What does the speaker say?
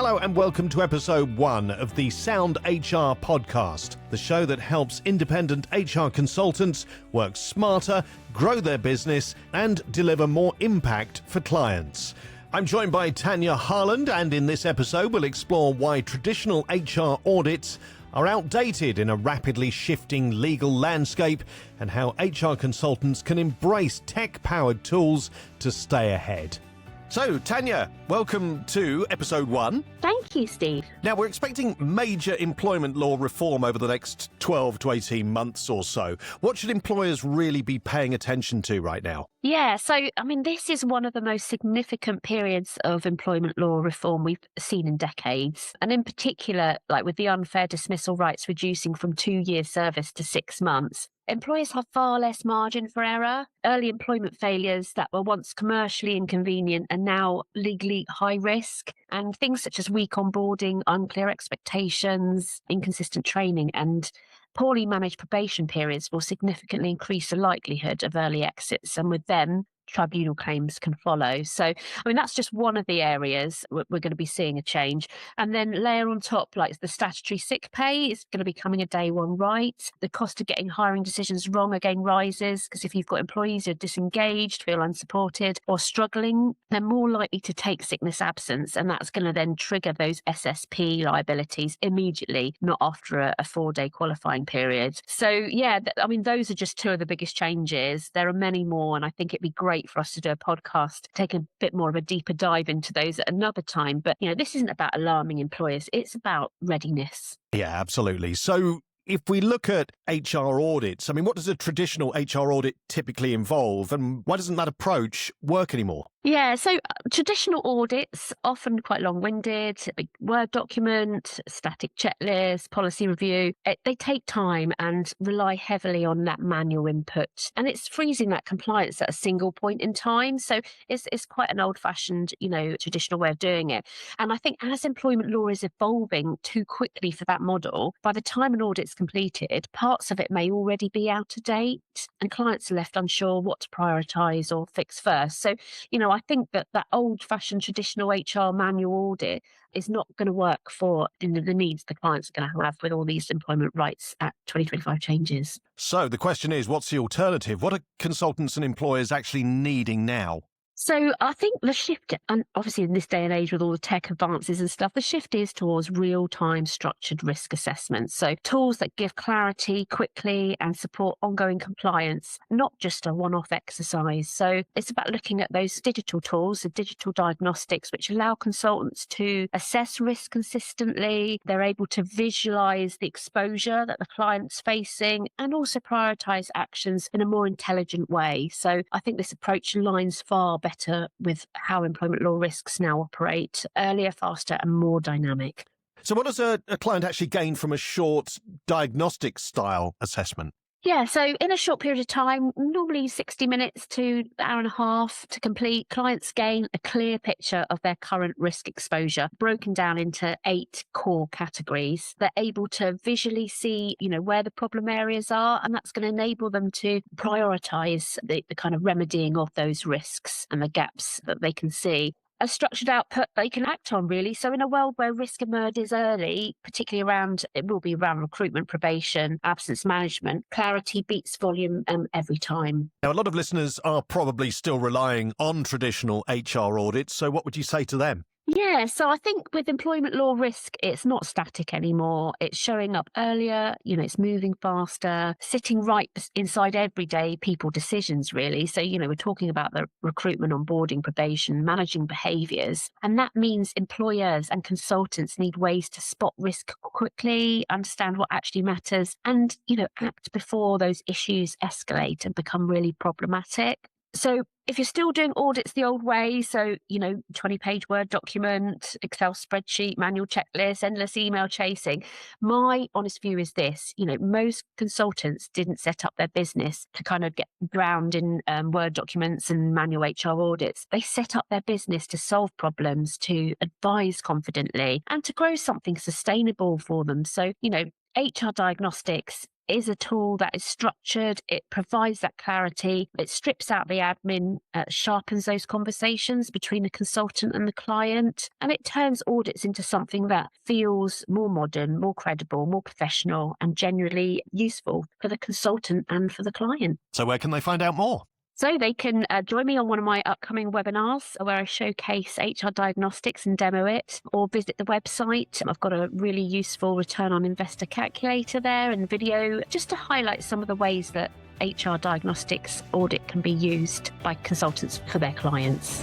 Hello and welcome to episode 1 of the Sound HR podcast, the show that helps independent HR consultants work smarter, grow their business, and deliver more impact for clients. I'm joined by Tanya Harland, and in this episode we'll explore why traditional HR audits are outdated in a rapidly shifting legal landscape and how HR consultants can embrace tech-powered tools to stay ahead. So, Tanya, welcome to episode 1. Thank you, Steve. Now, we're expecting major employment law reform over the next 12 to 18 months or so. What should employers really be paying attention to right now? Yeah, so, this is one of the most significant periods of employment law reform we've seen in decades. And in particular, like with the unfair dismissal rights reducing from 2 years service to 6 months, employers have far less margin for error. Early employment failures that were once commercially inconvenient are now legally high risk. And things such as weak onboarding, unclear expectations, inconsistent training, and poorly managed probation periods will significantly increase the likelihood of early exits. And with them, tribunal claims can follow. So, that's just one of the areas we're going to be seeing a change. And then layer on top, like the statutory sick pay is going to be becoming a day one right. The cost of getting hiring decisions wrong again rises, because if you've got employees who are disengaged, feel unsupported or struggling, they're more likely to take sickness absence. And that's going to then trigger those SSP liabilities immediately, not after a 4-day qualifying period. So, yeah, those are just two of the biggest changes. There are many more, and I think it'd be great for us to do a podcast, take a bit more of a deeper dive into those at another time. But, this isn't about alarming employers. It's about readiness. Yeah, absolutely. So if we look at HR audits, what does a traditional HR audit typically involve, and why doesn't that approach work anymore? Yeah, so traditional audits, often quite long-winded, a big Word document, static checklist, policy review. They take time and rely heavily on that manual input. And it's freezing that compliance at a single point in time. So it's quite an old-fashioned, traditional way of doing it. And I think as employment law is evolving too quickly for that model, by the time an audit's completed, parts of it may already be out of date and clients are left unsure what to prioritise or fix first. So, I think that old-fashioned traditional HR manual audit is not going to work for the needs the clients are going to have with all these employment rights at 2025 changes. So the question is, what's the alternative? What are consultants and employers actually needing now? So I think the shift, and obviously in this day and age with all the tech advances and stuff, the shift is towards real-time structured risk assessments. So tools that give clarity quickly and support ongoing compliance, not just a one-off exercise. So it's about looking at those digital tools, the digital diagnostics, which allow consultants to assess risk consistently. They're able to visualize the exposure that the client's facing and also prioritize actions in a more intelligent way. So I think this approach aligns far better with how employment law risks now operate: earlier, faster and more dynamic. So what does a client actually gain from a short diagnostic style assessment? Yeah, so in a short period of time, normally 60 minutes to an hour and a half to complete, clients gain a clear picture of their current risk exposure, broken down into 8 core categories. They're able to visually see, where the problem areas are, and that's going to enable them to prioritise the kind of remedying of those risks and the gaps that they can see. A structured output they can act on, really. So in a world where risk emerges early, particularly it will be around recruitment, probation, absence management, clarity beats volume every time. Now, a lot of listeners are probably still relying on traditional HR audits. So what would you say to them? Yeah, so I think with employment law risk, it's not static anymore. It's showing up earlier, it's moving faster, sitting right inside everyday people decisions, really. So, we're talking about the recruitment, onboarding, probation, managing behaviours. And that means employers and consultants need ways to spot risk quickly, understand what actually matters, and, act before those issues escalate and become really problematic. So if you're still doing audits the old way, so, 20-page Word document, Excel spreadsheet, manual checklist, endless email chasing, my honest view is this: most consultants didn't set up their business to kind of get drowned in Word documents and manual HR audits. They set up their business to solve problems, to advise confidently, and to grow something sustainable for them. So, HR diagnostics is a tool that is structured, it provides that clarity, it strips out the admin, sharpens those conversations between the consultant and the client, and it turns audits into something that feels more modern, more credible, more professional, and generally useful for the consultant and for the client. So where can they find out more? So they can join me on one of my upcoming webinars where I showcase HR Diagnostics and demo it, or visit the website. I've got a really useful return on investor calculator there and video just to highlight some of the ways that HR Diagnostics audit can be used by consultants for their clients.